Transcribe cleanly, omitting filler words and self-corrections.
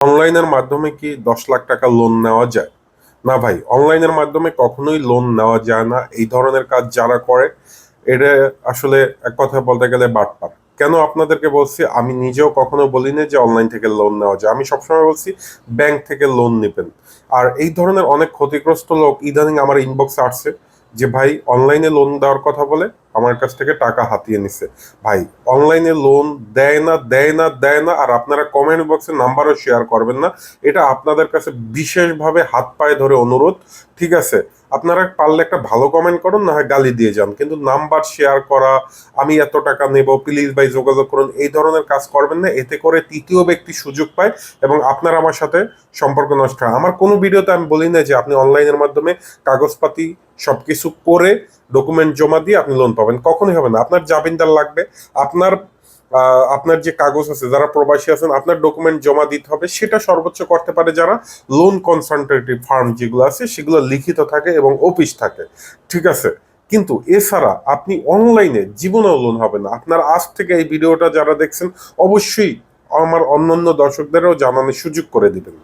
অনলাইনের মাধ্যমে কি 10 লাখ টাকা লোন নেওয়া যায়? না ভাই, অনলাইনের মাধ্যমে কখনোই লোন নেওয়া যায় না। এই ধরনের কাজ যারা করে এটা আসলে এক কথায় বলতে গেলে বাটপার। কেন আপনাদেরকে বলছি, আমি নিজেও কখনো বলি না যে অনলাইন থেকে লোন নেওয়া যায়। আমি সবসময় বলছি ব্যাংক থেকে লোন নেবেন। আর এই ধরনের অনেক ক্ষতিগ্রস্ত লোক ইদানিং আমার ইনবক্সে আসছে যে ভাই অনলাইনে লোন দেওয়ার কথা বলে আমার কাছ থেকে টাকা হাতিয়ে নিছে। ভাই, অনলাইনে লোন দেয় না, দেয় না, দেয় না। আর আপনারা কমেন্ট বক্সে নাম্বারও শেয়ার করবেন না। এটা আপনাদের কাছে বিশেষভাবে হাত পায়ে ধরে অনুরোধ। ঠিক আছে, আপনারা পারলে একটা ভালো কমেন্ট করুন, না হয় গালি দিয়ে যান, কিন্তু নাম্বার শেয়ার করা, আমি এত টাকা নেব প্লিজ ভাই যোগাযোগ করুন, এই ধরনের কাজ করবেন না। এতে করে তৃতীয় ব্যক্তি সুযোগ পায় এবং আপনার আমার সাথে সম্পর্ক নষ্ট হয়। আমার কোনো ভিডিওতে আমি বলি না যে আপনি অনলাইনের মাধ্যমে কাগজপাতি সবকিছু করে ডকুমেন্ট জমা দিয়ে আপনি লোন পাবেন, কখনোই হবে না। আপনার জামিনদার লাগবে, আপনার আপনার যে কাগজ আছে, যারা প্রবাসী আছেন আপনার ডকুমেন্ট জমা দিতে হবে। সেটা সর্বোচ্চ করতে পারে যারা লোন কনসালটেটিভ ফার্ম যেগুলো আছে, সেগুলো লিখিত থাকে এবং অফিস থাকে। ঠিক আছে, কিন্তু এছাড়া আপনি অনলাইনে জীবনেও লোন হবে না আপনার। আজ থেকে এই ভিডিওটা যারা দেখছেন অবশ্যই আমার অন্যান্য দর্শকদেরও জানানোর সুযোগ করে দিবেন।